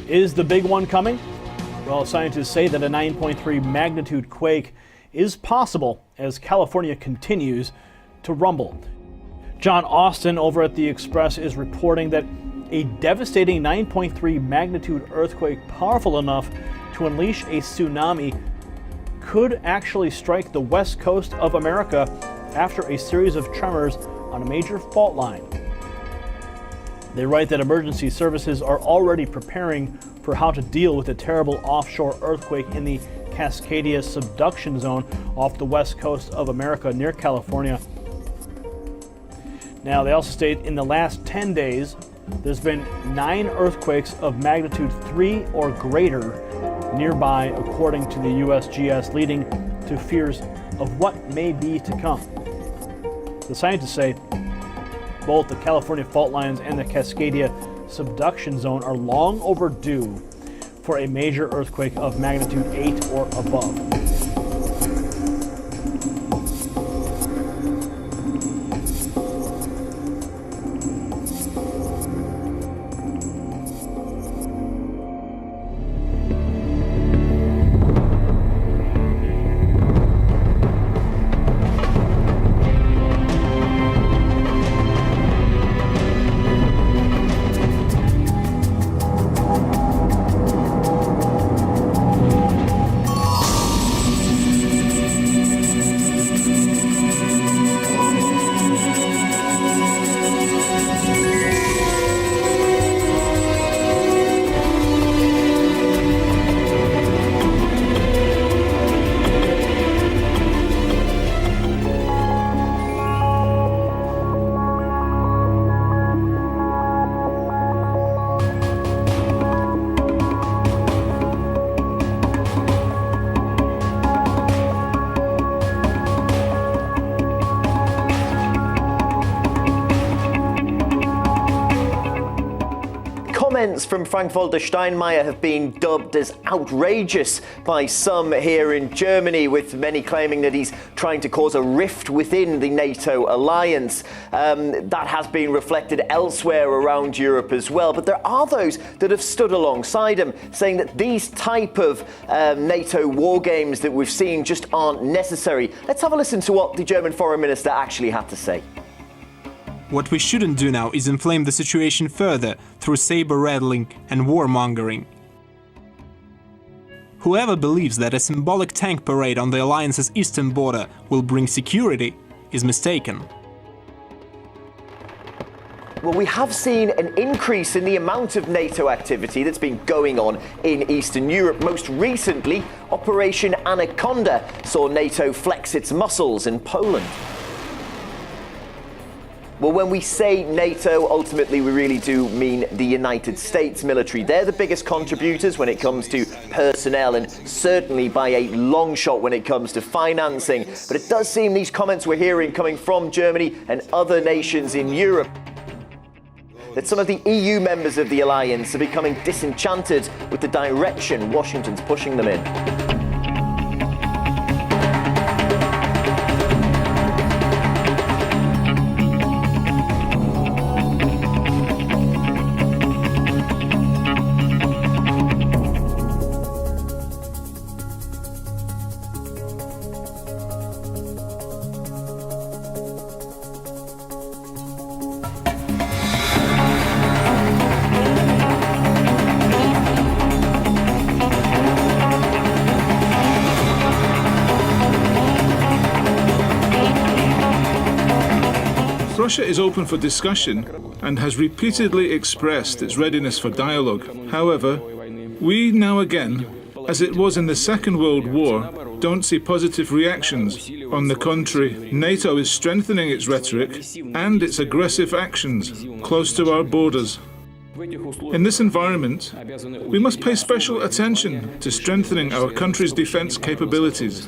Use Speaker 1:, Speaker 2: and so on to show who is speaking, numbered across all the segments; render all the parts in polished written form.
Speaker 1: Is the big one coming? Well, scientists say that a 9.3 magnitude quake is possible as California continues to rumble. John Austin over at The Express is reporting that a devastating 9.3 magnitude earthquake powerful enough to unleash a tsunami could actually strike the west coast of America after a series of tremors on a major fault line. They write that emergency services are already preparing for how to deal with a terrible offshore earthquake in the Cascadia subduction zone off the west coast of America near California. Now, they also state in the last 10 days, there's been 9 earthquakes of magnitude 3 or greater nearby, according to the USGS, leading to fears of what may be to come. The scientists say both the California fault lines and the Cascadia subduction zone are long overdue for a major earthquake of magnitude 8 or above.
Speaker 2: Comments from Frank-Walter Steinmeier have been dubbed as outrageous by some here in Germany, with many claiming that he's trying to cause a rift within the NATO alliance. That has been reflected elsewhere around Europe as well. But there are those that have stood alongside him, saying that these type of NATO war games that we've seen just aren't necessary. Let's have a listen to what the German foreign minister actually had to say.
Speaker 3: What we shouldn't do now is inflame the situation further through saber-rattling and warmongering. Whoever believes that a symbolic tank parade on the alliance's eastern border will bring security is mistaken.
Speaker 2: Well, we have seen an increase in the amount of NATO activity that's been going on in Eastern Europe. Most recently, Operation Anaconda saw NATO flex its muscles in Poland. Well, when we say NATO, ultimately we really do mean the United States military. They're the biggest contributors when it comes to personnel, and certainly by a long shot when it comes to financing. But it does seem these comments we're hearing coming from Germany and other nations in Europe, that some of the EU members of the alliance are becoming disenchanted with the direction Washington's pushing them in.
Speaker 4: Russia is open for discussion and has repeatedly expressed its readiness for dialogue. However, we now again, as it was in the Second World War, don't see positive reactions. On the contrary, NATO is strengthening its rhetoric and its aggressive actions close to our borders. In this environment, we must pay special attention to strengthening our country's defense capabilities.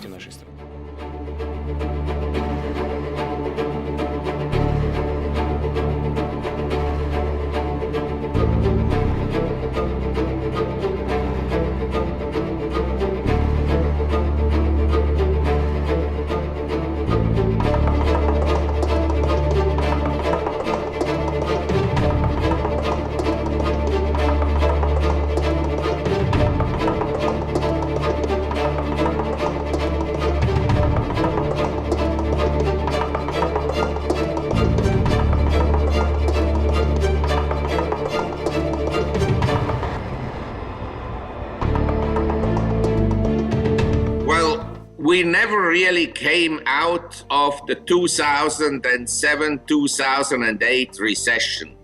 Speaker 5: we never really came out of the 2007-2008 recession.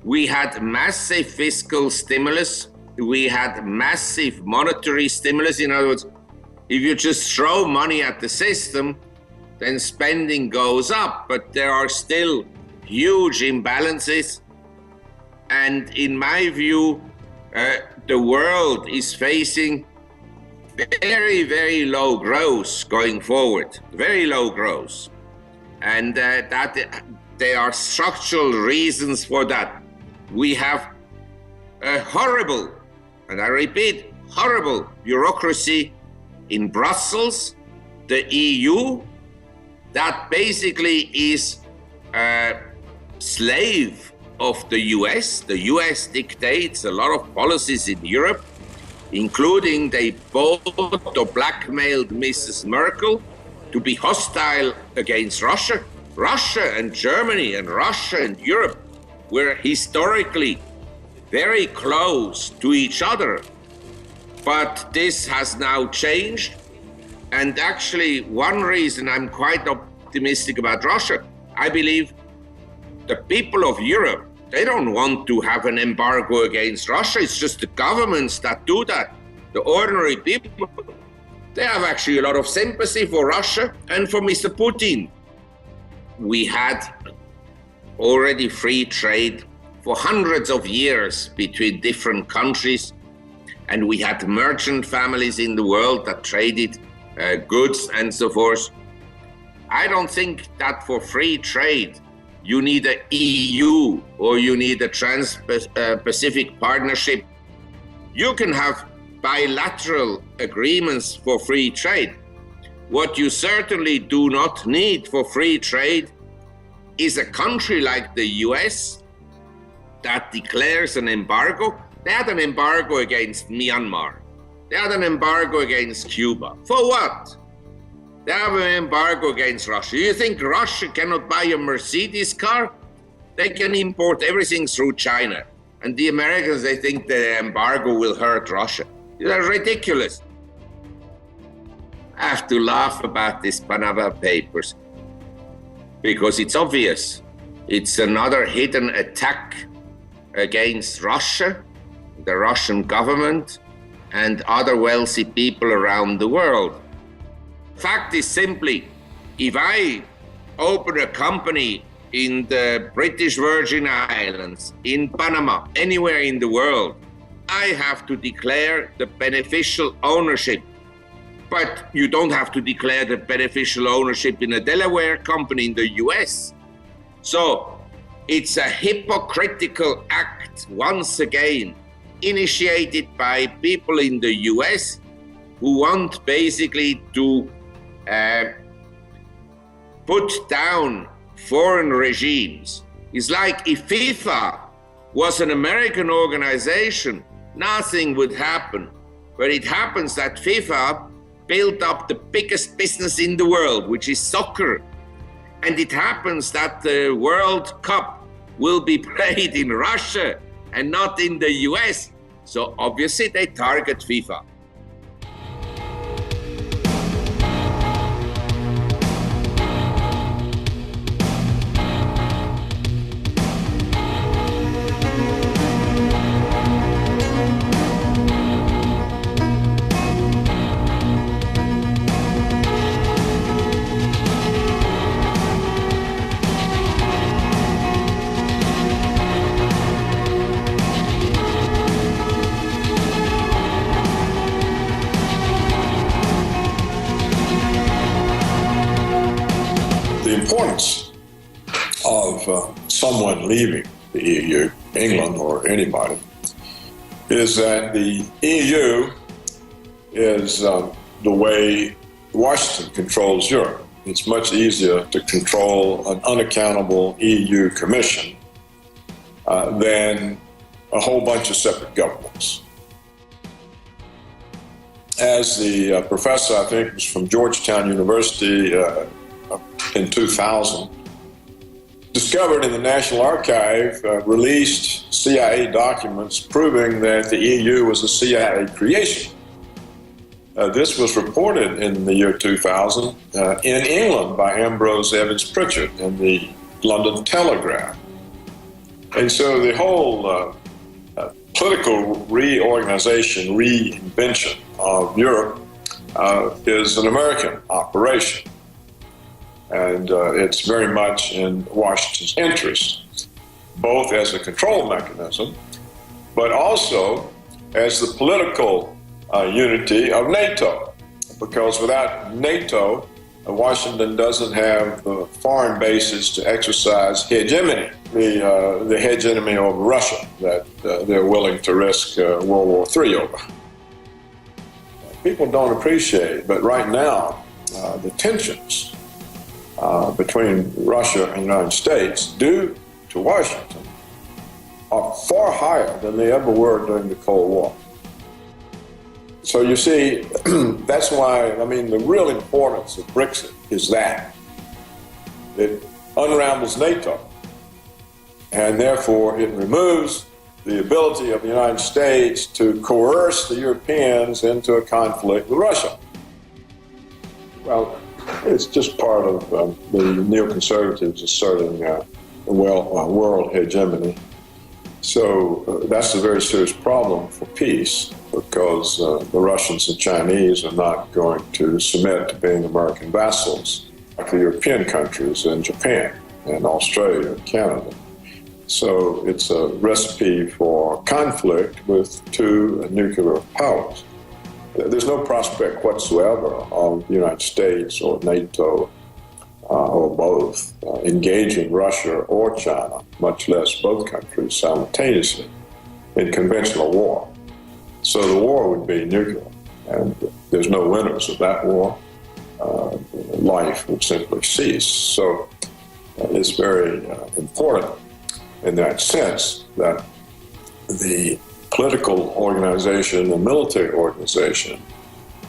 Speaker 5: We had massive fiscal stimulus. We had massive monetary stimulus. In other words, if you just throw money at the system, then spending goes up, but there are still huge imbalances. And in my view, the world is facing very, very low growth going forward, very low growth. And that there are structural reasons for that. We have a horrible, and I repeat, horrible bureaucracy in Brussels, the EU, that basically is a slave of the US. The US dictates a lot of policies in Europe, including they bought or blackmailed Mrs. Merkel to be hostile against Russia. Russia and Germany and Russia and Europe were historically very close to each other. But this has now changed. And actually, one reason I'm quite optimistic about Russia, I believe the people of Europe, they don't want to have an embargo against Russia. It's just the governments that do that. The ordinary people, they have actually a lot of sympathy for Russia and for Mr. Putin. We had already free trade for hundreds of years between different countries, and we had merchant families in the world that traded goods and so forth. I don't think that for free trade you need an EU or you need a Trans-Pacific Partnership. You can have bilateral agreements for free trade. What you certainly do not need for free trade is a country like the US that declares an embargo. They had an embargo against Myanmar. They had an embargo against Cuba. For what? They have an embargo against Russia. You think Russia cannot buy a Mercedes car? They can import everything through China. And the Americans, they think the embargo will hurt Russia. They're ridiculous. I have to laugh about these Panama Papers because it's obvious. It's another hidden attack against Russia, the Russian government, and other wealthy people around the world. Fact is simply, if I open a company in the British Virgin Islands, in Panama, anywhere in the world, I have to declare the beneficial ownership. But you don't have to declare the beneficial ownership in a Delaware company in the US. So it's a hypocritical act, once again, initiated by people in the US who want basically to put down foreign regimes. It's like if FIFA was an American organization, nothing would happen. But it happens that FIFA built up the biggest business in the world, which is soccer. And it happens that the World Cup will be played in Russia and not in the US. So obviously they target FIFA.
Speaker 6: Of someone leaving the EU, England or anybody, is that the EU is the way Washington controls Europe. It's much easier to control an unaccountable EU Commission than a whole bunch of separate governments. As the professor, I think it was from Georgetown University in 2000, discovered in the National Archive, released CIA documents proving that the EU was a CIA creation. This was reported in the year 2000 in England by Ambrose Evans Pritchard in the London Telegraph. And so the whole political reorganization, reinvention of Europe is an American operation. And it's very much in Washington's interest, both as a control mechanism, but also as the political unity of NATO. Because without NATO, Washington doesn't have the foreign bases to exercise hegemony, the hegemony over Russia that they're willing to risk World War III over. People don't appreciate, but right now, the tensions between Russia and the United States, due to Washington, are far higher than they ever were during the Cold War. So you see, that's why, the real importance of Brexit is that. It unravels NATO, and therefore it removes the ability of the United States to coerce the Europeans into a conflict with Russia. Well, it's just part of the neoconservatives asserting world hegemony. So that's a very serious problem for peace, because the Russians and Chinese are not going to submit to being American vassals like the European countries and Japan and Australia and Canada. So it's a recipe for conflict with two nuclear powers. There's no prospect whatsoever of the United States or NATO or both engaging Russia or China, much less both countries simultaneously, in conventional war. So the war would be nuclear, and there's no winners of that war. Life would simply cease. So it's very important in that sense that the political organization, the military organization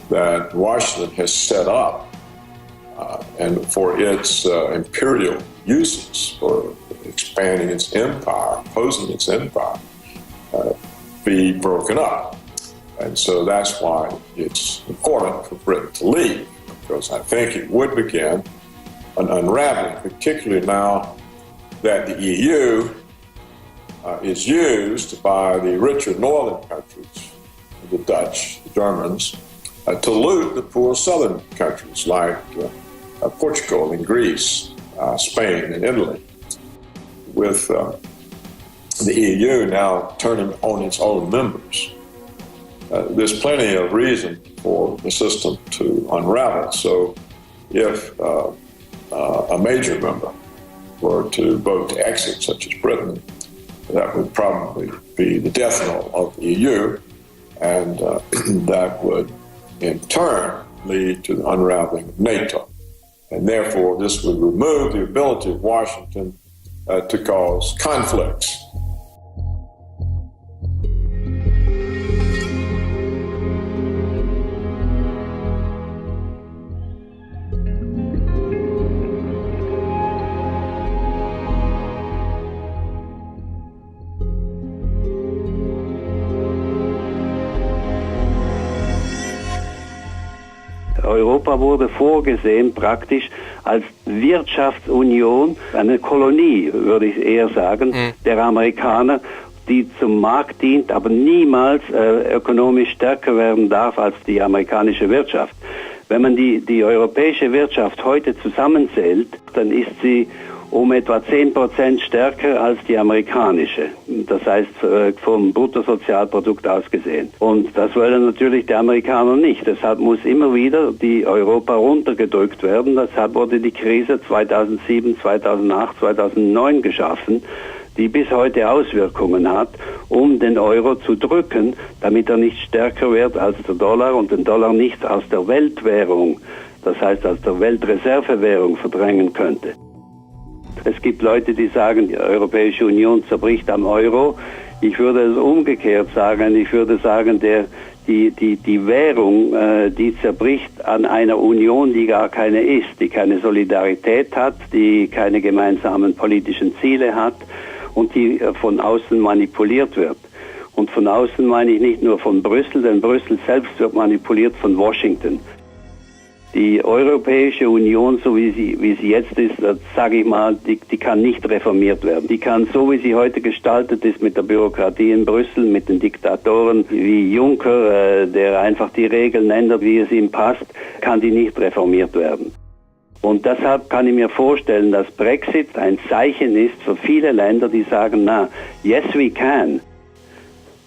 Speaker 6: that Washington has set up and for its imperial uses, for expanding its empire, opposing its empire, be broken up. And so that's why it's important for Britain to leave, because I think it would begin an unraveling, particularly now that the EU is used by the richer northern countries, the Dutch, the Germans, to loot the poor southern countries like Portugal and Greece, Spain and Italy. With the EU now turning on its own members, there's plenty of reason for the system to unravel. So if a major member were to vote to exit, such as Britain, that would probably be the death knell of the EU, and that would in turn lead to the unraveling of NATO. And therefore, this would remove the ability of Washington to cause conflicts.
Speaker 7: Europa wurde vorgesehen praktisch als Wirtschaftsunion, eine Kolonie, würde ich eher sagen, der Amerikaner, die zum Markt dient, aber niemals ökonomisch stärker werden darf als die amerikanische Wirtschaft. Wenn man die europäische Wirtschaft heute zusammenzählt, dann ist sie um etwa 10% stärker als die amerikanische. Das heißt, vom Bruttosozialprodukt aus gesehen. Und das wollen natürlich die Amerikaner nicht. Deshalb muss immer wieder die Europa runtergedrückt werden. Deshalb wurde die Krise 2007, 2008, 2009 geschaffen, die bis heute Auswirkungen hat, um den Euro zu drücken, damit er nicht stärker wird als der Dollar und den Dollar nicht aus der Weltwährung, das heißt aus der Weltreservewährung verdrängen könnte. Es gibt Leute, die sagen, die Europäische Union zerbricht am Euro. Ich würde es umgekehrt sagen. Ich würde sagen, die Währung, die zerbricht an einer Union, die gar keine ist, die keine Solidarität hat, die keine gemeinsamen politischen Ziele hat und die von außen manipuliert wird. Und von außen meine ich nicht nur von Brüssel, denn Brüssel selbst wird manipuliert von Washington. Die Europäische Union, so wie sie jetzt ist, sage ich mal, die kann nicht reformiert werden. Die kann, so wie sie heute gestaltet ist, mit der Bürokratie in Brüssel, mit den Diktatoren wie Juncker, der einfach die Regeln ändert, wie es ihm passt, kann die nicht reformiert werden. Und deshalb kann ich mir vorstellen, dass Brexit ein Zeichen ist für viele Länder, die sagen, yes we can.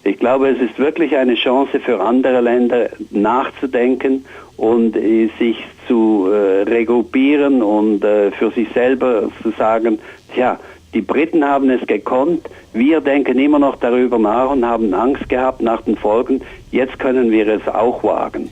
Speaker 7: Ich glaube, es ist wirklich eine Chance für andere Länder nachzudenken und sich zu regruppieren und für sich selber zu sagen, tja, die Briten haben es gekonnt, wir denken immer noch darüber nach und haben Angst gehabt nach den Folgen, jetzt können wir es auch wagen.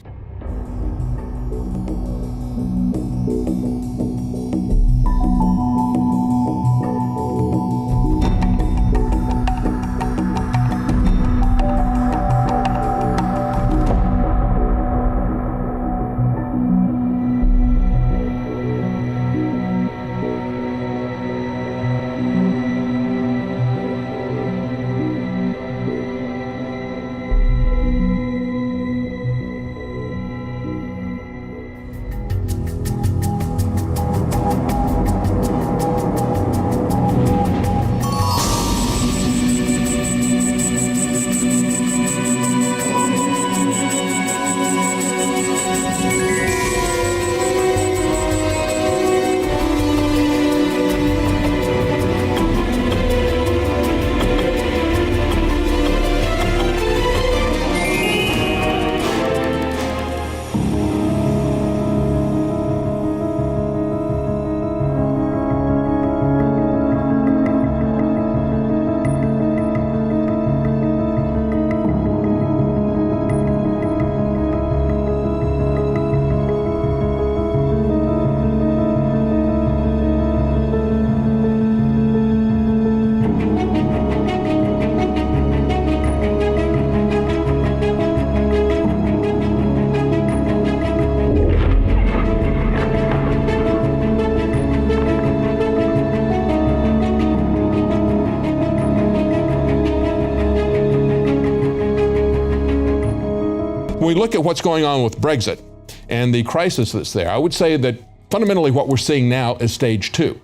Speaker 8: When we look at what's going on with Brexit and the crisis that's there, I would say that fundamentally what we're seeing now is stage two.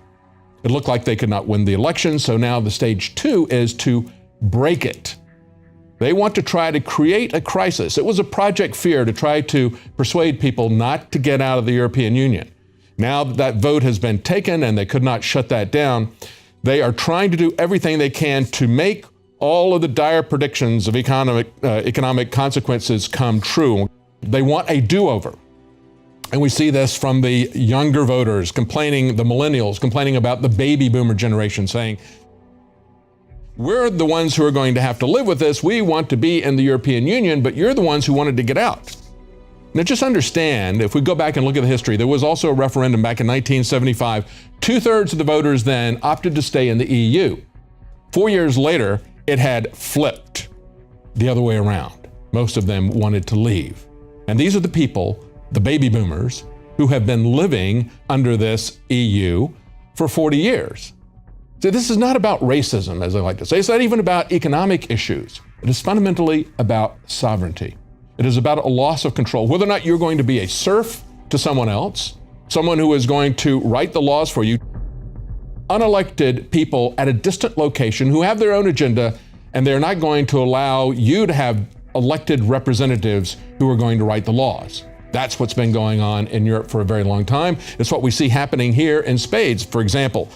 Speaker 8: It looked like they could not win the election, so now the stage two is to break it. They want to try to create a crisis. It was a Project Fear to try to persuade people not to get out of the European Union. Now that vote has been taken and they could not shut that down, they are trying to do everything they can to make all of the dire predictions of economic consequences come true. They want a do-over. And we see this from the younger voters complaining, the millennials complaining about the baby boomer generation, saying, we're the ones who are going to have to live with this. We want to be in the European Union, but you're the ones who wanted to get out. Now just understand, if we go back and look at the history, there was also a referendum back in 1975. 2/3 of the voters then opted to stay in the EU. 4 years later, it had flipped the other way around. Most of them wanted to leave. And these are the people, the baby boomers, who have been living under this EU for 40 years. So this is not about racism, as I like to say. It's not even about economic issues. It is fundamentally about sovereignty. It is about a loss of control. Whether or not you're going to be a serf to someone else, someone who is going to write the laws for you, unelected people at a distant location who have their own agenda, and they're not going to allow you to have elected representatives who are going to write the laws. That's what's been going on in Europe for a very long time. It's what we see happening here in spades, for example.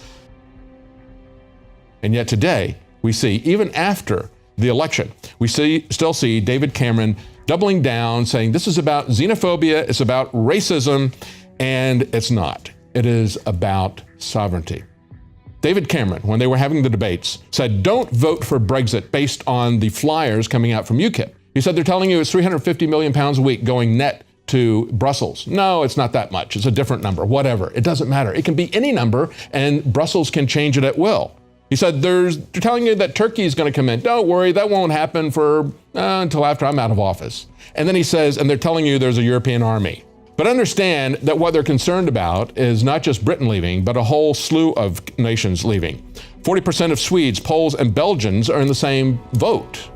Speaker 8: And yet today, we see, even after the election, we still see David Cameron doubling down, saying this is about xenophobia, it's about racism, and it's not. It is about sovereignty. David Cameron, when they were having the debates, said, don't vote for Brexit based on the flyers coming out from UKIP. He said, they're telling you it's 350 million pounds a week going net to Brussels. No, it's not that much. It's a different number, whatever. It doesn't matter. It can be any number, and Brussels can change it at will. He said, they're telling you that Turkey is going to come in. Don't worry, that won't happen for until after I'm out of office. And then he says, and they're telling you there's a European army. But understand that what they're concerned about is not just Britain leaving, but a whole slew of nations leaving. 40% of Swedes, Poles, and Belgians are in the same vote.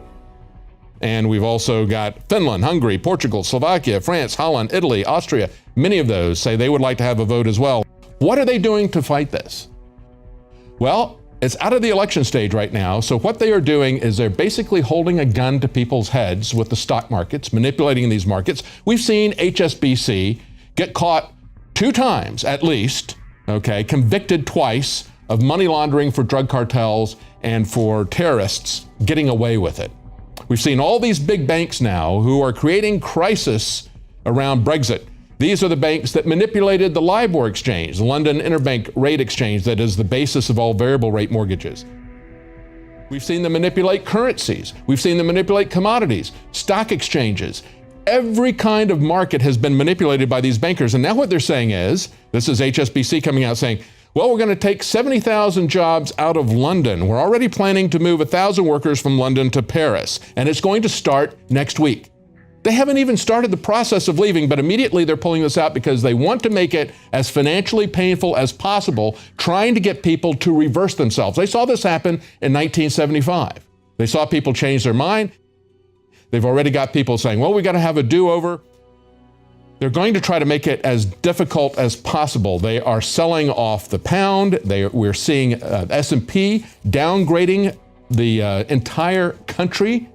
Speaker 8: And we've also got Finland, Hungary, Portugal, Slovakia, France, Holland, Italy, Austria. Many of those say they would like to have a vote as well. What are they doing to fight this? Well, it's out of the election stage right now. So what they are doing is they're basically holding a gun to people's heads with the stock markets, manipulating these markets. We've seen HSBC get caught 2 times at least, okay, convicted twice of money laundering for drug cartels and for terrorists getting away with it. We've seen all these big banks now who are creating crisis around Brexit. These are the banks that manipulated the LIBOR exchange, the London Interbank Rate Exchange that is the basis of all variable rate mortgages. We've seen them manipulate currencies. We've seen them manipulate commodities, stock exchanges. Every kind of market has been manipulated by these bankers. And now what they're saying is, this is HSBC coming out saying, well, we're going to take 70,000 jobs out of London. We're already planning to move 1,000 workers from London to Paris, and it's going to start next week. They haven't even started the process of leaving, but immediately they're pulling this out because they want to make it as financially painful as possible, trying to get people to reverse themselves. They saw this happen in 1975. They saw people change their mind. They've already got people saying, well, we got to have a do-over. They're going to try to make it as difficult as possible. They are selling off the pound. We're seeing S&P downgrading the entire country,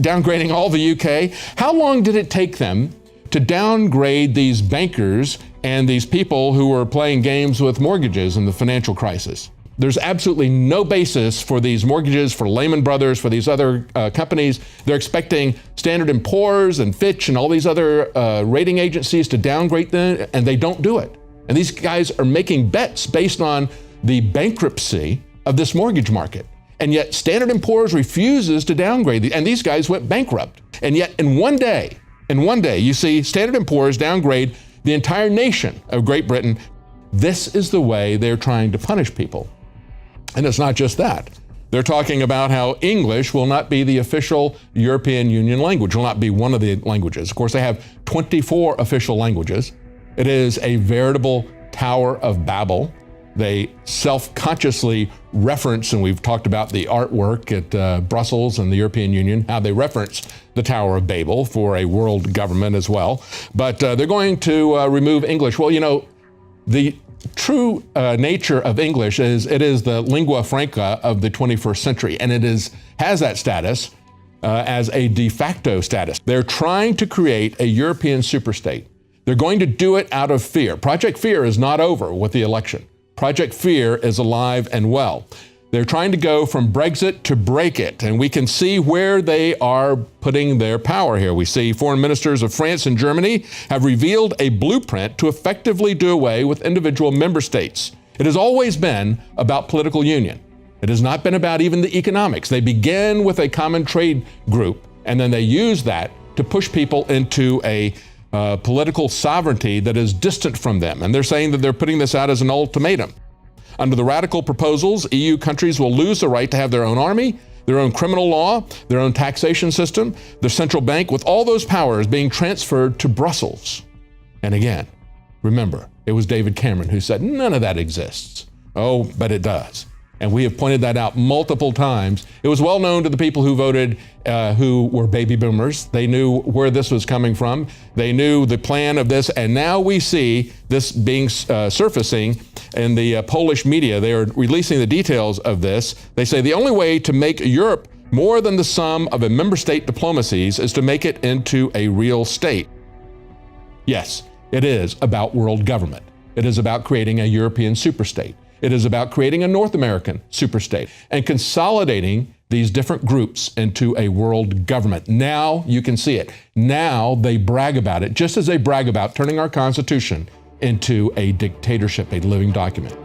Speaker 8: downgrading all the UK. How long did it take them to downgrade these bankers and these people who were playing games with mortgages in the financial crisis? There's absolutely no basis for these mortgages, for Lehman Brothers, for these other companies. They're expecting Standard & Poor's and Fitch and all these other rating agencies to downgrade them, and they don't do it. And these guys are making bets based on the bankruptcy of this mortgage market. And yet Standard & Poor's refuses to downgrade, and these guys went bankrupt. And yet in one day, you see Standard & Poor's downgrade the entire nation of Great Britain. This is the way they're trying to punish people. And it's not just that. They're talking about how English will not be the official European Union language, will not be one of the languages. Of course, they have 24 official languages. It is a veritable Tower of Babel. They self-consciously reference, and we've talked about the artwork at Brussels and the European Union, how they reference the Tower of Babel for a world government as well. But they're going to remove English. Well, you know, the true nature of English is it is the lingua franca of the 21st century, and it has that status as a de facto status. They're trying to create a European superstate. They're going to do it out of fear. Project Fear is not over with the election. Project Fear is alive and well. They're trying to go from Brexit to break it, and we can see where they are putting their power here. We see foreign ministers of France and Germany have revealed a blueprint to effectively do away with individual member states. It has always been about political union. It has not been about even the economics. They begin with a common trade group, and then they use that to push people into a political sovereignty that is distant from them. And they're saying that they're putting this out as an ultimatum. Under the radical proposals, EU countries will lose the right to have their own army, their own criminal law, their own taxation system, their central bank, with all those powers being transferred to Brussels. And again, remember, it was David Cameron who said none of that exists. Oh, but it does. And we have pointed that out multiple times. It was well known to the people who voted, who were baby boomers. They knew where this was coming from. They knew the plan of this. And now we see this being surfacing in the Polish media. They are releasing the details of this. They say the only way to make Europe more than the sum of a member state diplomacies is to make it into a real state. Yes, it is about world government. It is about creating a European superstate. It is about creating a North American superstate and consolidating these different groups into a world government. Now you can see it. Now they brag about it, just as they brag about turning our Constitution into a dictatorship, a living document.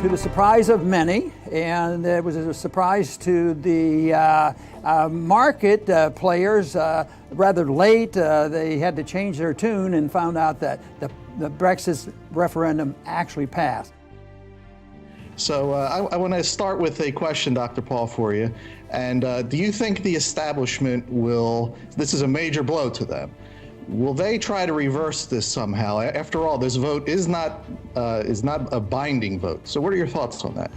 Speaker 9: To the surprise of many, and it was a surprise to the market players, rather late, they had to change their tune and found out that the Brexit referendum actually passed.
Speaker 10: So I want to start with a question, Dr. Paul, for you. And do you think the establishment will, this is a major blow to them, will they try to reverse this somehow? After all, this vote is not a binding vote. So what are your thoughts on that?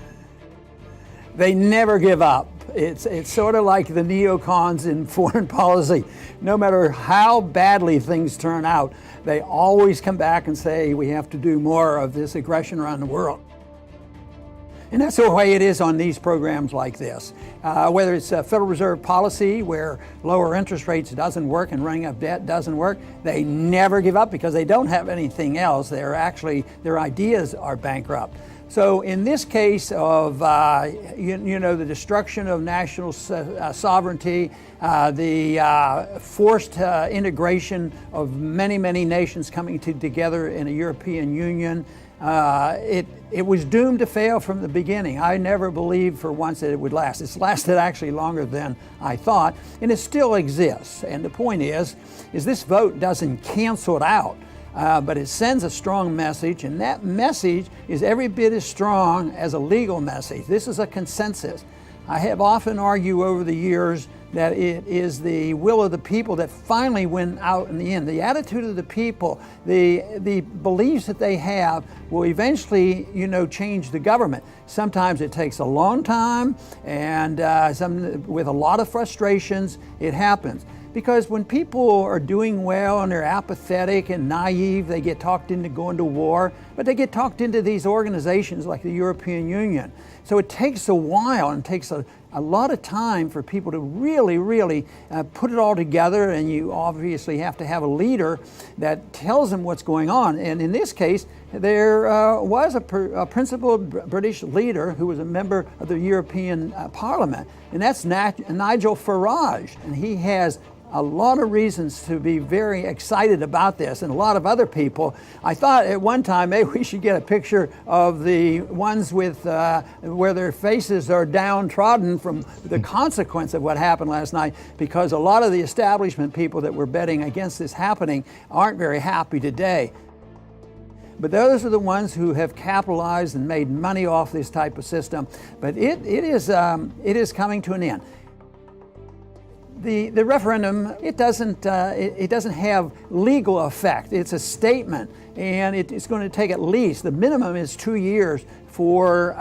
Speaker 9: They never give up. It's sort of like the neocons in foreign policy. No matter how badly things turn out, they always come back and say, we have to do more of this aggression around the world. And that's the way it is on these programs like this. Whether it's a Federal Reserve policy where lower interest rates doesn't work and running up debt doesn't work, they never give up because they don't have anything else. Their ideas are bankrupt. So in this case of the destruction of national sovereignty, the forced integration of many nations coming together in a European Union, it was doomed to fail from the beginning. I never believed for once that it would last. It's lasted actually longer than I thought, and it still exists. And the point is this vote doesn't cancel it out, but it sends a strong message, and that message is every bit as strong as a legal message. This is a consensus. I have often argued over the years that it is the will of the people that finally win out in the end. The attitude of the people, the beliefs that they have will eventually, change the government. Sometimes it takes a long time, and with a lot of frustrations, it happens. Because when people are doing well and they're apathetic and naive, they get talked into going to war, but they get talked into these organizations like the European Union. So it takes a while and takes a lot of time for people to really put it all together, and you obviously have to have a leader that tells them what's going on. And in this case, there was a principal British leader who was a member of the European Parliament, and that's Nigel Farage, and he has a lot of reasons to be very excited about this, and a lot of other people. I thought at one time maybe we should get a picture of the ones with where their faces are downtrodden from the consequence of what happened last night, because a lot of the establishment people that were betting against this happening aren't very happy today. But those are the ones who have capitalized and made money off this type of system. But it is coming to an end. The referendum, it doesn't have legal effect. It's a statement, and it's going to take at least, the minimum is 2 years for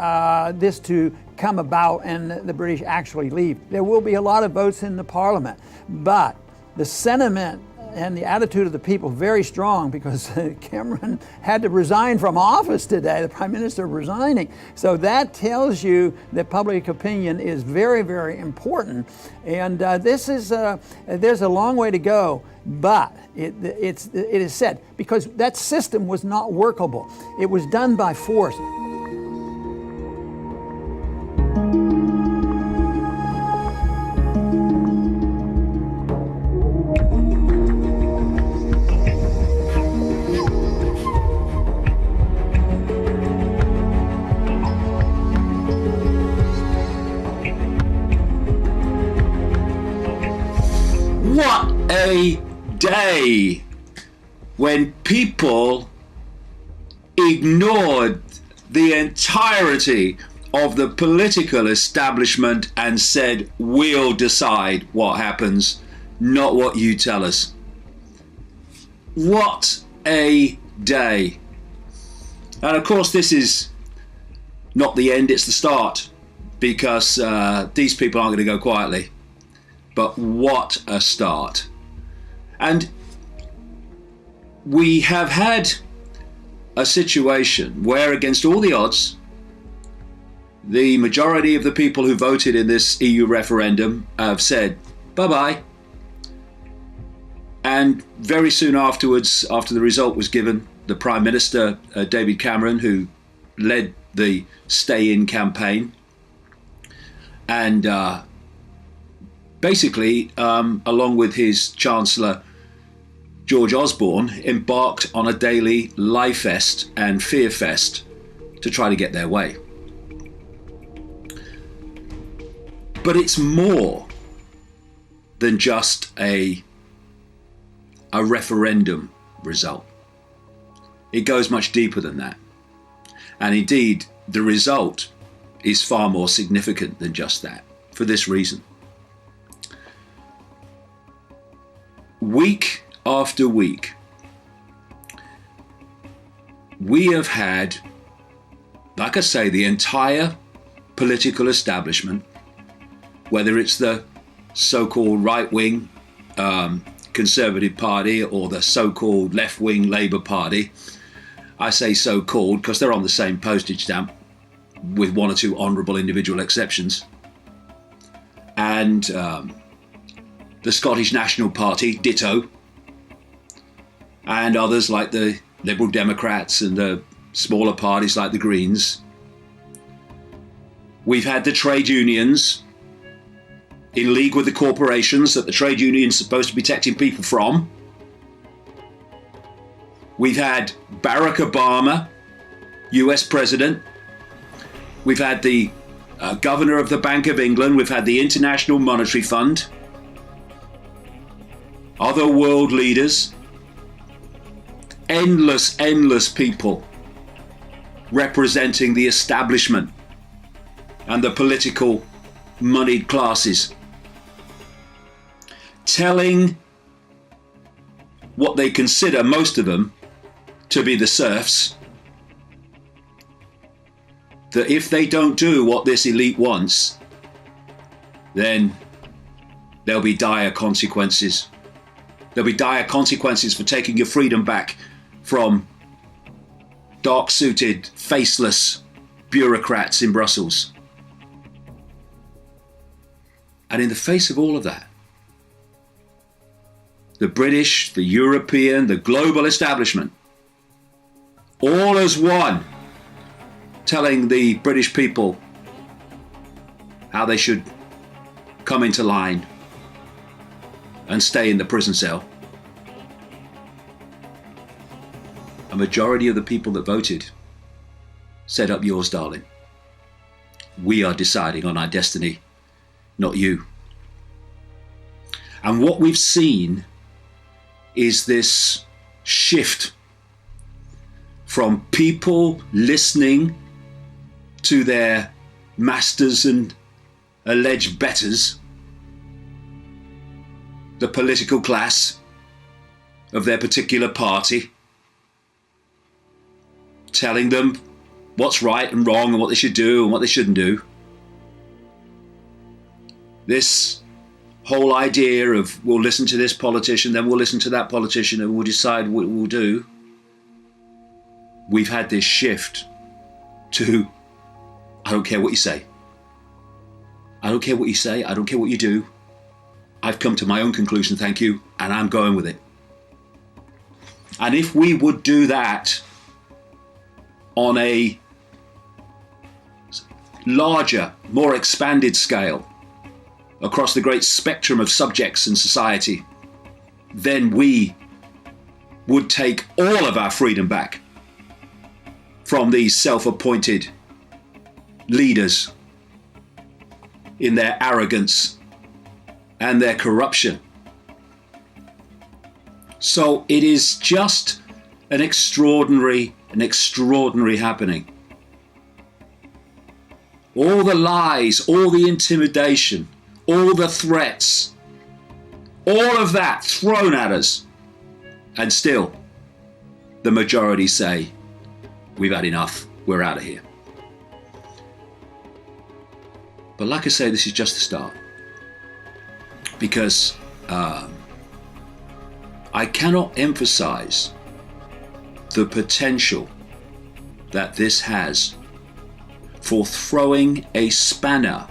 Speaker 9: this to come about and the British actually leave. There will be a lot of votes in the Parliament, but the sentiment and the attitude of the people very strong, because Cameron had to resign from office today, the Prime Minister resigning. So that tells you that public opinion is very important. And there's a long way to go, but it is said, because that system was not workable. It was done by force.
Speaker 11: What a day when people ignored the entirety of the political establishment and said, we'll decide what happens, not what you tell us. What a day. And of course, this is not the end, it's the start, because these people aren't going to go quietly. But what a start. And we have had a situation where, against all the odds, the majority of the people who voted in this EU referendum have said bye-bye. And very soon afterwards, after the result was given, the Prime Minister, David Cameron, who led the stay-in campaign, and basically, along with his Chancellor, George Osborne, embarked on a daily lie fest and fear fest to try to get their way. But it's more than just a referendum result. It goes much deeper than that. And indeed, the result is far more significant than just that, for this reason. Week after week, we have had, like I say, the entire political establishment, whether it's the so-called right-wing Conservative Party or the so-called left-wing Labour Party. I say so-called because they're on the same postage stamp, with one or two honourable individual exceptions. And the Scottish National Party, ditto. And others like the Liberal Democrats and the smaller parties like the Greens. We've had the trade unions in league with the corporations that the trade unions are supposed to be protecting people from. We've had Barack Obama, US President. We've had the Governor of the Bank of England. We've had the International Monetary Fund. Other world leaders. Endless people representing the establishment and the political moneyed classes, telling what they consider, most of them, to be the serfs, that if they don't do what this elite wants, then there'll be dire consequences. There'll be dire consequences for taking your freedom back from dark-suited, faceless bureaucrats in Brussels. And in the face of all of that, the British, the European, the global establishment, all as one, telling the British people how they should come into line and stay in the prison cell. A majority of the people that voted said, "Up yours, darling. We are deciding on our destiny, not you." And what we've seen is this shift from people listening to their masters and alleged betters, the political class of their particular party, telling them what's right and wrong and what they should do and what they shouldn't do. This whole idea of we'll listen to this politician, then we'll listen to that politician and we'll decide what we'll do. We've had this shift to, I don't care what you say. I don't care what you say. I don't care what you do. I've come to my own conclusion, thank you, and I'm going with it. And if we would do that on a larger, more expanded scale, across the great spectrum of subjects in society, then we would take all of our freedom back from these self-appointed leaders in their arrogance and their corruption. So it is just an extraordinary happening. All the lies, all the intimidation, all the threats, all of that thrown at us. And still, the majority say, we've had enough, we're out of here. But like I say, this is just the start. Because I cannot emphasize the potential that this has for throwing a spanner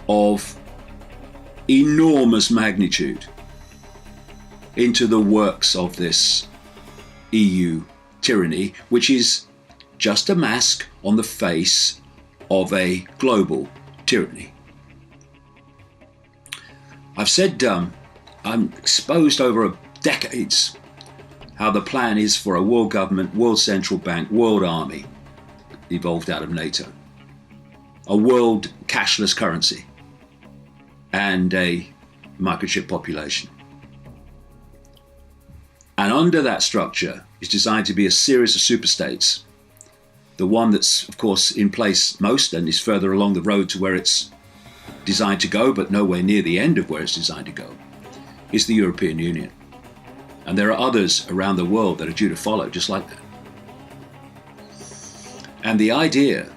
Speaker 11: of enormous magnitude into the works of this EU tyranny, which is just a mask on the face of a global tyranny. I've said I'm exposed over decades how the plan is for a world government, world central bank, world army evolved out of NATO, a world cashless currency, and a microchip population. And under that structure is designed to be a series of superstates. The one that's, of course, in place most and is further along the road to where it's designed to go, but nowhere near the end of where it's designed to go, is the European Union. And there are others around the world that are due to follow, just like that. And the idea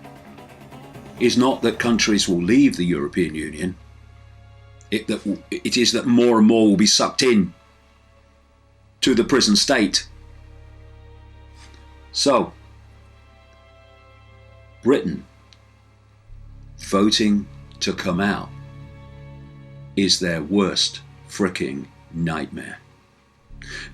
Speaker 11: is not that countries will leave the European Union. It is that more and more will be sucked in to the prison state. So, Britain voting to come out is their worst fricking nightmare.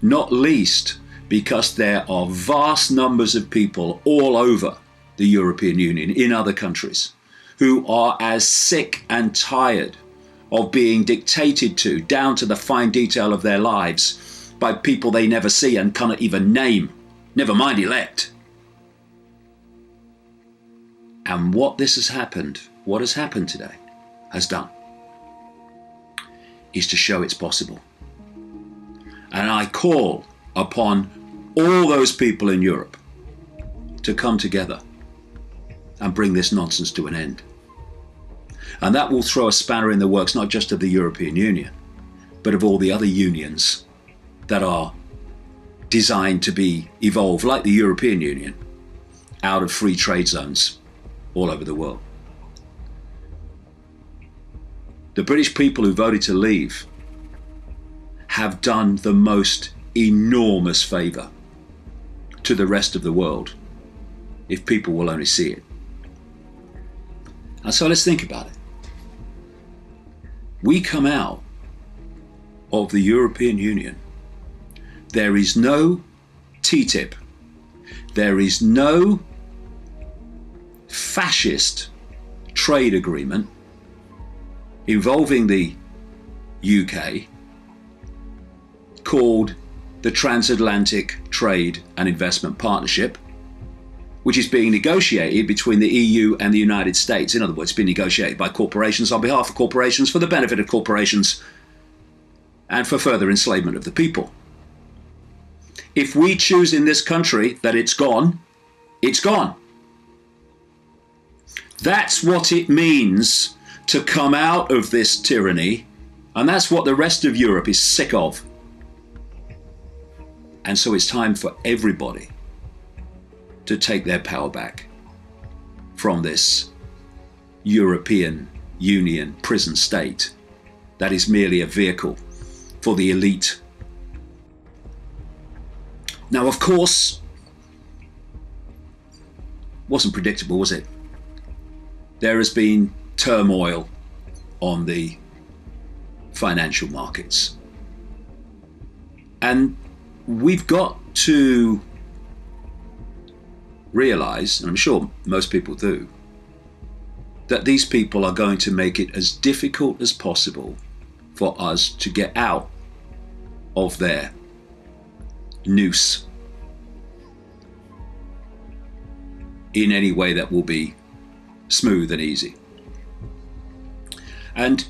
Speaker 11: Not least because there are vast numbers of people all over the European Union, in other countries, who are as sick and tired of being dictated to, down to the fine detail of their lives, by people they never see and cannot even name, never mind elect. And what has happened today, has done, is to show it's possible. And I call upon all those people in Europe to come together and bring this nonsense to an end. And that will throw a spanner in the works, not just of the European Union, but of all the other unions that are designed to be evolved, like the European Union, out of free trade zones all over the world. The British people who voted to leave have done the most enormous favour to the rest of the world, if people will only see it. And so let's think about it. We come out of the European Union. There is no TTIP. There is no fascist trade agreement involving the UK called the Transatlantic Trade and Investment Partnership, which is being negotiated between the EU and the United States. In other words, being negotiated by corporations on behalf of corporations, for the benefit of corporations, and for further enslavement of the people. If we choose in this country that it's gone, it's gone. That's what it means to come out of this tyranny, and that's what the rest of Europe is sick of. And so it's time for everybody to take their power back from this European Union prison state that is merely a vehicle for the elite. Now, of course, wasn't predictable, was it? There has been turmoil on the financial markets. And we've got to realize, and I'm sure most people do, that these people are going to make it as difficult as possible for us to get out of their noose in any way that will be smooth and easy. And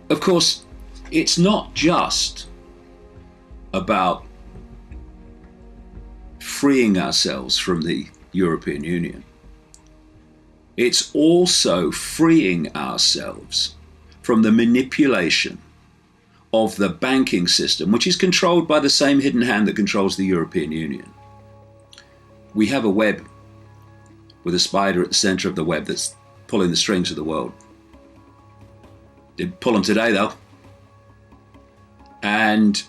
Speaker 11: of course, it's not just about freeing ourselves from the European Union. It's also freeing ourselves from the manipulation of the banking system, which is controlled by the same hidden hand that controls the European Union. We have a web with a spider at the center of the web that's pulling the strings of the world. Didn't pull them today, though. And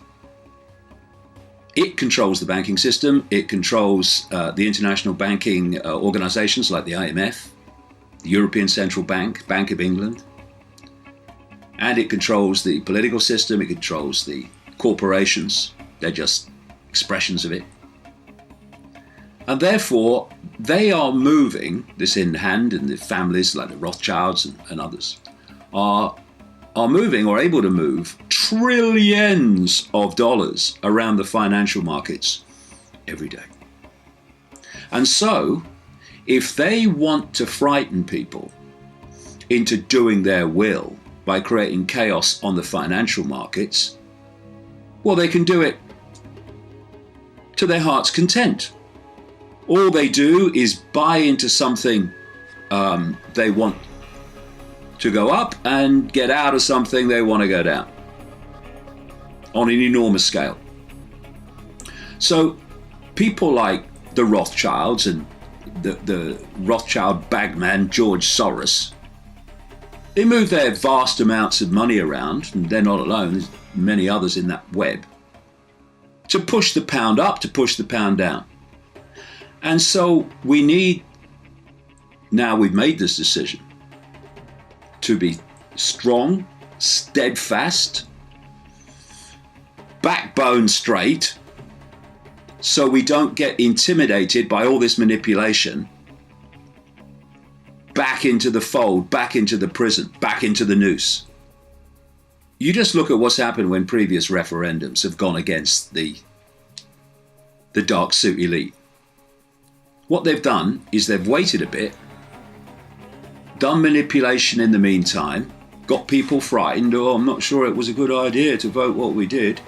Speaker 11: it controls the banking system. It controls the international banking organizations like the IMF, the European Central Bank, Bank of England. And it controls the political system. It controls the corporations. They're just expressions of it. And therefore, they are moving, this in hand, and the families like the Rothschilds and others are moving, or able to move, trillions of dollars around the financial markets every day. And so, if they want to frighten people into doing their will by creating chaos on the financial markets, well, they can do it to their heart's content. All they do is buy into something they want to go up and get out of something they want to go down on an enormous scale. So people like the Rothschilds and the Rothschild bagman George Soros, they move their vast amounts of money around, and they're not alone, there's many others in that web, to push the pound up, to push the pound down. And so we need, now we've made this decision, to be strong, steadfast, backbone straight, so we don't get intimidated by all this manipulation back into the fold, back into the prison, back into the noose. You just look at what's happened when previous referendums have gone against the dark suit elite. What they've done is they've waited a bit, done manipulation in the meantime, got people frightened, oh, I'm not sure it was a good idea to vote what we did.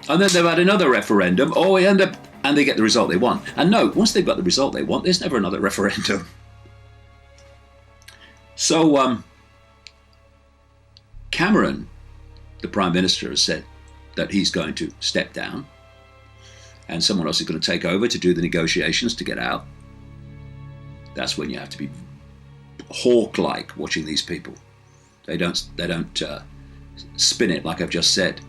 Speaker 11: And then they've had another referendum, and they get the result they want. And no, once they've got the result they want, there's never another referendum. So Cameron, the Prime Minister, has said that he's going to step down and someone else is going to take over to do the negotiations to get out. That's when you have to be hawk-like watching these people. They don't spin it like I've just said.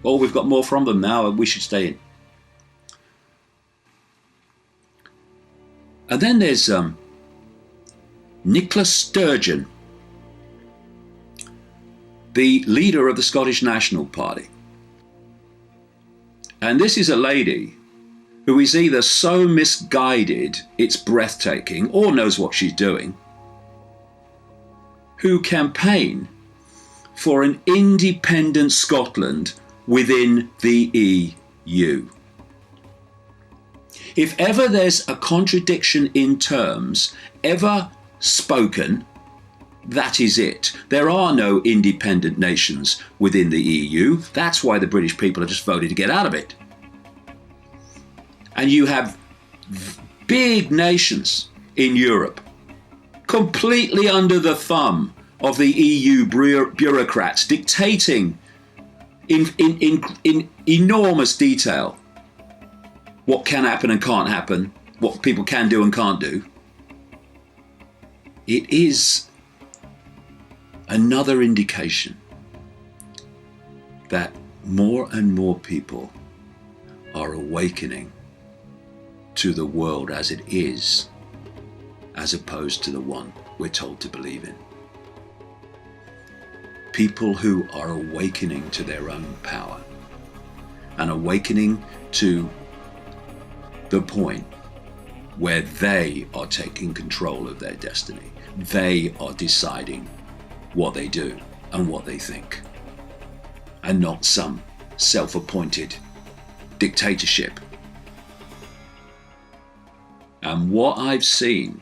Speaker 11: Oh, we've got more from them now, we should stay in. And then there's Nicola Sturgeon, the leader of the Scottish National Party. And this is a lady who is either so misguided it's breathtaking, or knows what she's doing, who campaign for an independent Scotland within the EU. If ever there's a contradiction in terms ever spoken, that is it. There are no independent nations within the EU. That's why the British people have just voted to get out of it. And you have big nations in Europe completely under the thumb of the EU bureaucrats, dictating in enormous detail what can happen and can't happen, what people can do and can't do. It is another indication that more and more people are awakening to the world as it is, as opposed to the one we're told to believe in. People who are awakening to their own power and awakening to the point where they are taking control of their destiny. They are deciding what they do and what they think, and not some self-appointed dictatorship. And what I've seen,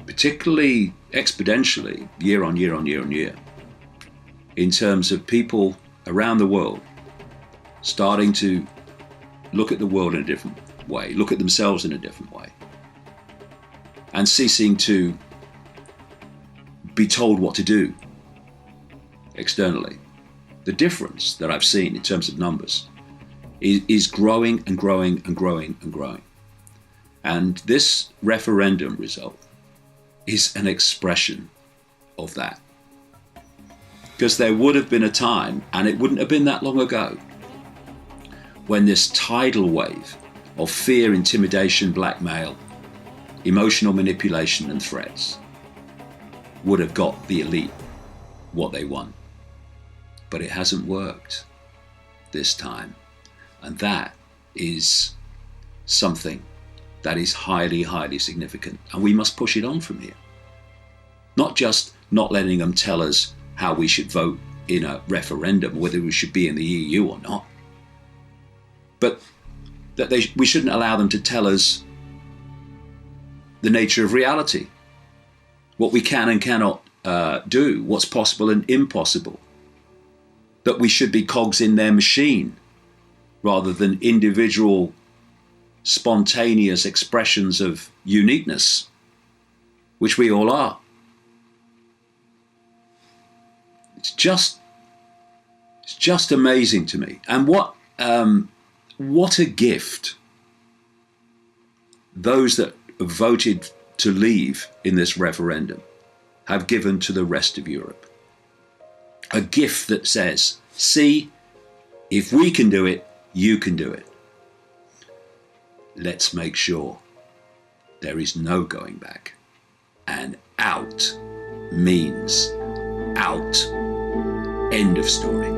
Speaker 11: particularly exponentially, year on year on year on year, in terms of people around the world starting to look at the world in a different way, look at themselves in a different way, and ceasing to be told what to do externally. The difference that I've seen in terms of numbers is growing and growing and growing and growing. And this referendum result is an expression of that. Because there would have been a time, and it wouldn't have been that long ago, when this tidal wave of fear, intimidation, blackmail, emotional manipulation and threats would have got the elite what they want. But it hasn't worked this time. And that is something that is highly, highly significant. And we must push it on from here. Not just not letting them tell us how we should vote in a referendum, whether we should be in the EU or not, but that we shouldn't allow them to tell us the nature of reality, what we can and cannot do, what's possible and impossible. That we should be cogs in their machine rather than individual spontaneous expressions of uniqueness, which we all are. It's just amazing to me. And what a gift those that voted to leave in this referendum have given to the rest of Europe. A gift that says, see, if we can do it, you can do it. Let's make sure there is no going back. And out means out. End of story.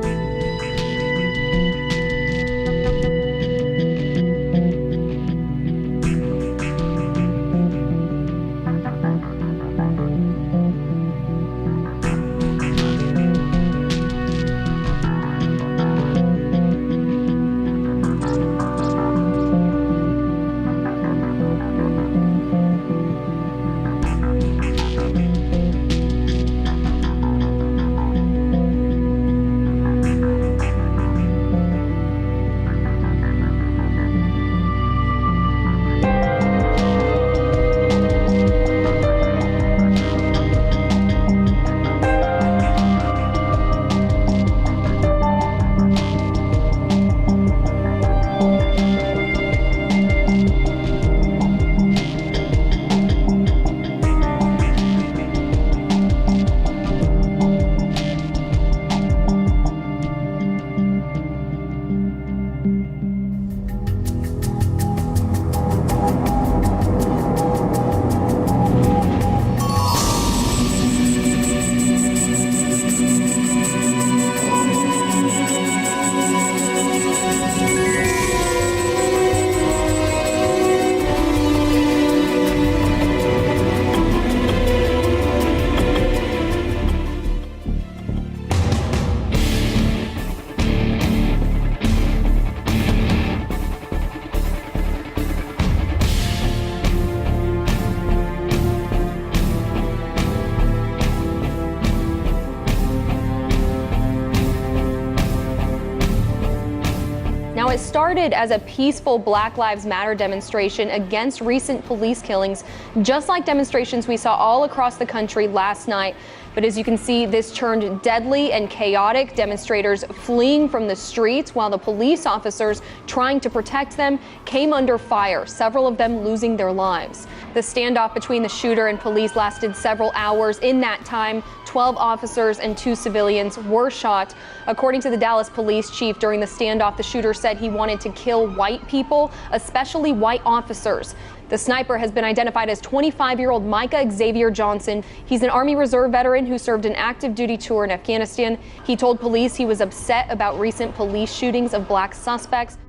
Speaker 12: It started as a peaceful Black Lives Matter demonstration against recent police killings, just like demonstrations we saw all across the country last night. But as you can see, this turned deadly and chaotic, demonstrators fleeing from the streets while the police officers trying to protect them came under fire, several of them losing their lives. The standoff between the shooter and police lasted several hours. In that time, 12 officers and 2 civilians were shot. According to the Dallas police chief, during the standoff, the shooter said he wanted to kill white people, especially white officers. The sniper has been identified as 25-year-old Micah Xavier Johnson. He's an Army Reserve veteran who served an active duty tour in Afghanistan. He told police he was upset about recent police shootings of black suspects.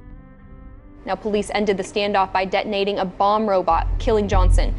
Speaker 12: Now, police ended the standoff by detonating a bomb robot, killing Johnson.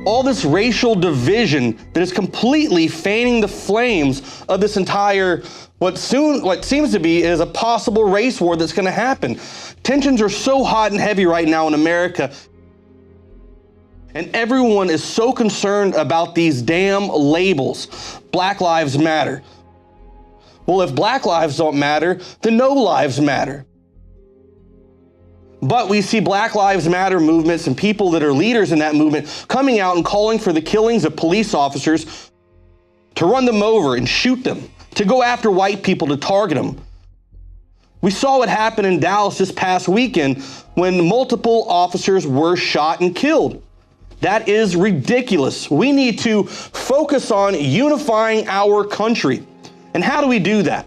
Speaker 13: all this racial division that is completely fanning the flames of this entire, what seems to be is a possible race war that's going to happen. Tensions are so hot and heavy right now in America, and everyone is so concerned about these damn labels. Black lives matter. Well, if black lives don't matter, then no lives matter. But we see Black Lives Matter movements and people that are leaders in that movement coming out and calling for the killings of police officers, to run them over and shoot them, to go after white people, to target them. We saw what happened in Dallas this past weekend when multiple officers were shot and killed. That is ridiculous. We need to focus on unifying our country. And how do we do that?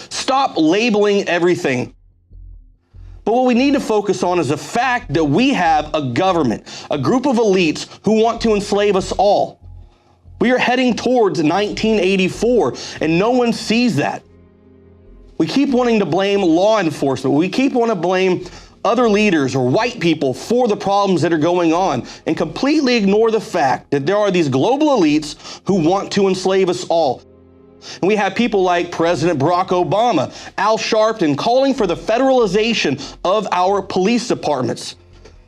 Speaker 13: Stop labeling everything. But what we need to focus on is the fact that we have a government, a group of elites who want to enslave us all. We are heading towards 1984, and no one sees that. We keep wanting to blame law enforcement. We keep wanting to blame other leaders or white people for the problems that are going on, and completely ignore the fact that there are these global elites who want to enslave us all. And we have people like President Barack Obama, Al Sharpton, calling for the federalization of our police departments.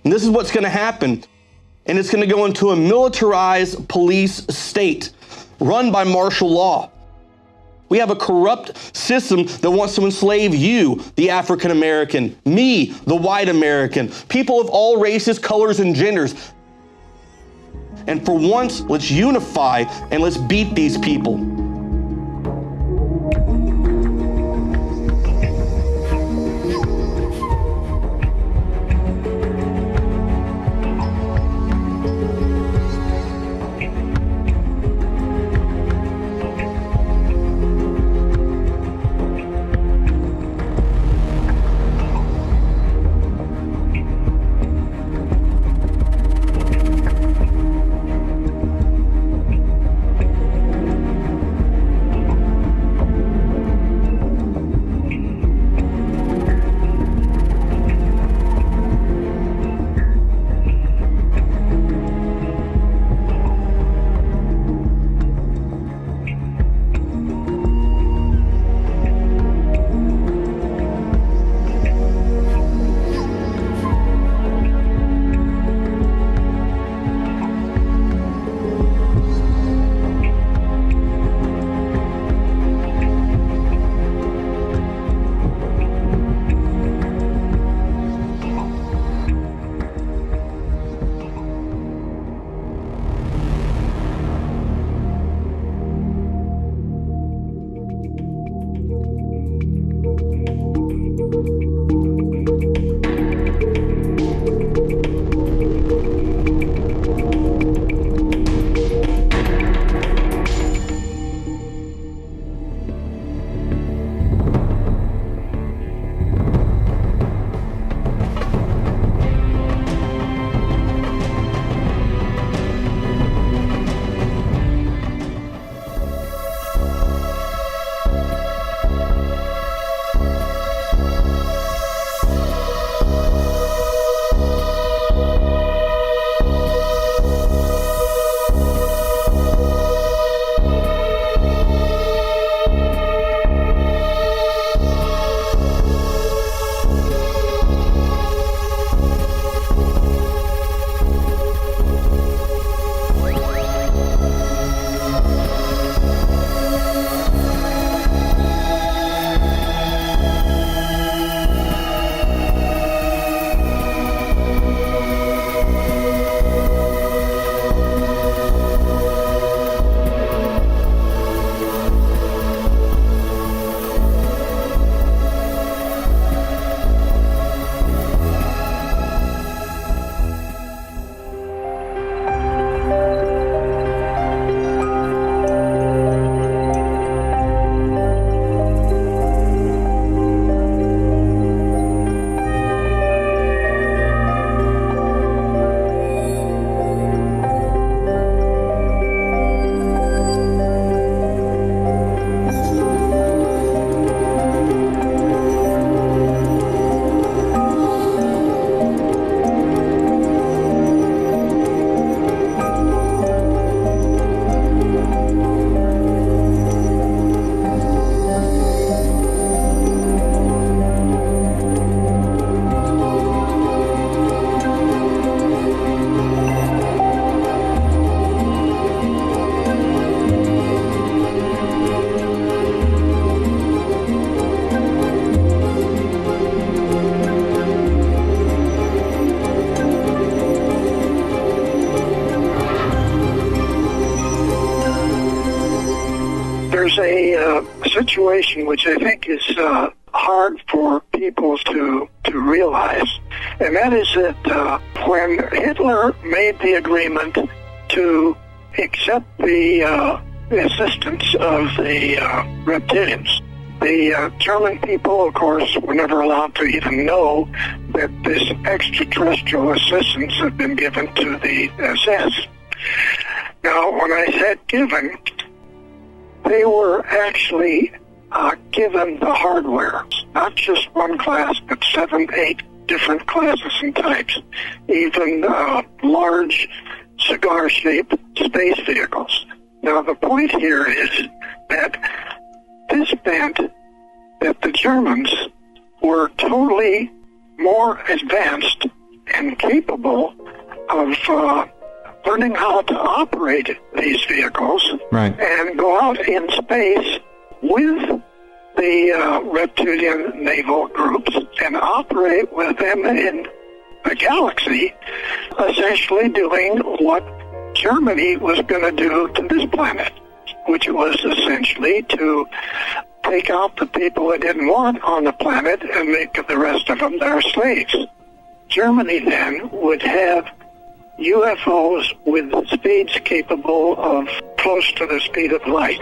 Speaker 13: And this is what's going to happen. And it's going to go into a militarized police state run by martial law. We have a corrupt system that wants to enslave you, the African American, me, the white American, people of all races, colors, and genders. And for once, let's unify and let's beat these people.
Speaker 14: situation which I think is hard for people to realize, and that is that when Hitler made the agreement to accept the assistance of the reptilians, the German people, of course, were never allowed to even know that this extraterrestrial assistance had been given to the SS. Now, when I said given, they were actually given the hardware, not just one class, but 7, 8 different classes and types, even large cigar-shaped space vehicles. Now, the point here is that this meant that the Germans were totally more advanced and capable of learning how to operate these vehicles and go out in space with the reptilian naval groups and operate with them in the galaxy, essentially doing what Germany was going to do to this planet, which was essentially to take out the people it didn't want on the planet and make the rest of them their slaves. Germany then would have UFOs with speeds capable of close to the speed of light.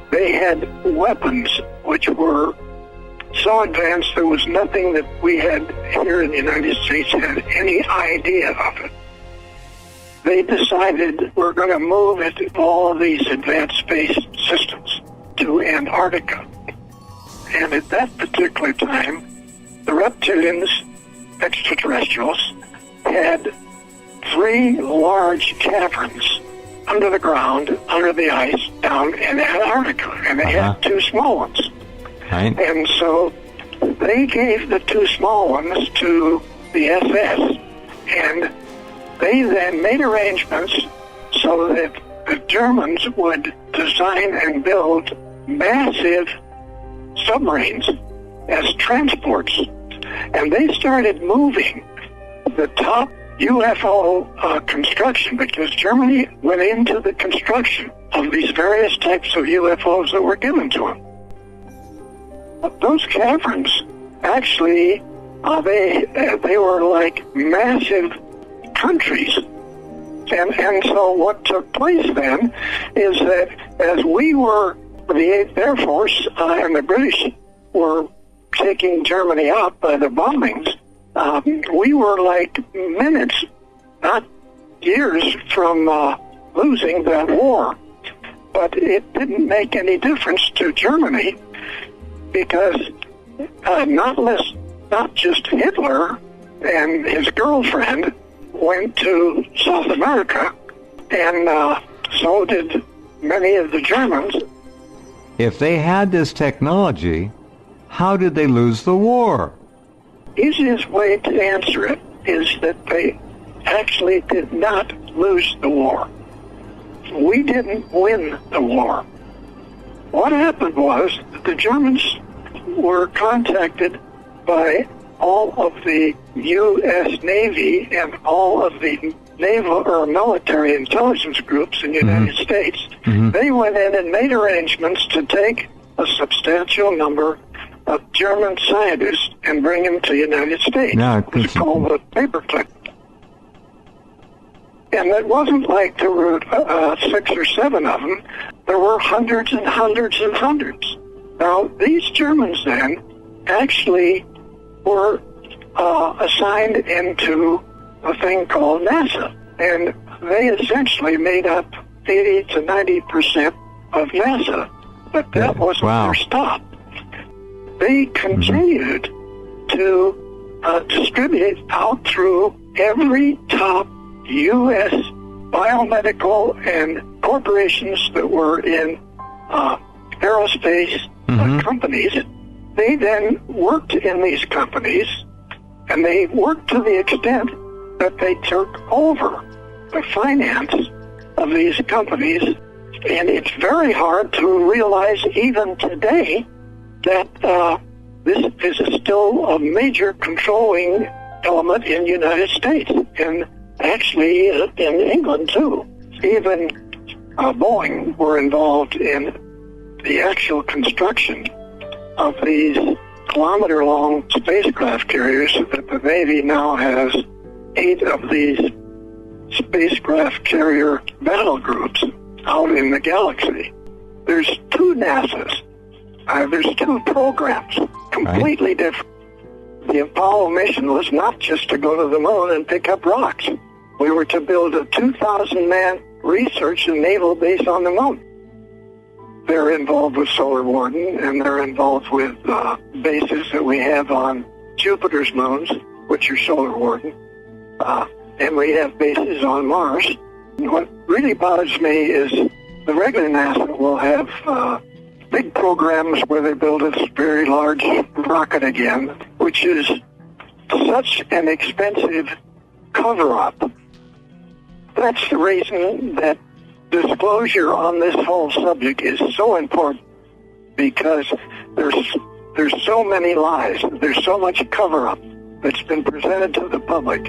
Speaker 14: They had weapons which were so advanced there was nothing that we had here in the United States had any idea of it. They decided we're going to move all of these advanced space systems to Antarctica. And at that particular time, the reptilians, extraterrestrials, had 3 large caverns under the ground, under the ice, down in Antarctica. And they had 2 small ones.
Speaker 15: Right.
Speaker 14: And so they gave the 2 small ones to the SS, and they then made arrangements so that the Germans would design and build massive submarines as transports. And they started moving the top UFO construction, because Germany went into the construction of these various types of UFOs that were given to them. Those caverns, actually, they were like massive countries. And so what took place then is that as we were, the 8th Air Force and the British were taking Germany out by the bombings, we were like minutes, not years, from losing that war. But it didn't make any difference to Germany, because not just Hitler and his girlfriend went to South America, and so did many of the Germans.
Speaker 15: If they had this technology, how did they lose the war?
Speaker 14: Easiest way to answer it is that they actually did not lose the war. We didn't win the war. What happened was that the Germans were contacted by all of the U.S. Navy and all of the naval or military intelligence groups in the United States. They went in and made arrangements to take a substantial number of German scientists and bring them to the United States. It was called a paperclip. And it wasn't like there were 6 or 7 of them. There were hundreds and hundreds and hundreds. Now, these Germans then actually were assigned into a thing called NASA. And they essentially made up 80 to 90% of NASA. But that wasn't their stop. They continued to distribute out through every top U.S. biomedical and corporations that were in aerospace companies. They then worked in these companies, and they worked to the extent that they took over the finance of these companies. And it's very hard to realize even today that this is still a major controlling element in the United States, and actually in England too. Even Boeing were involved in the actual construction of these kilometer-long spacecraft carriers, that the Navy now has 8 of these spacecraft carrier battle groups out in the galaxy. There's 2 NASAs. There's 2 programs, completely different. The Apollo mission was not just to go to the moon and pick up rocks. We were to build a 2,000-man research and naval base on the moon. They're involved with Solar Warden, and they're involved with bases that we have on Jupiter's moons, which are Solar Warden, and we have bases on Mars. And what really bothers me is the regular NASA will have big programs where they build this very large rocket again, which is such an expensive cover-up. That's the reason that disclosure on this whole subject is so important, because there's so many lies, there's so much cover-up that's been presented to the public.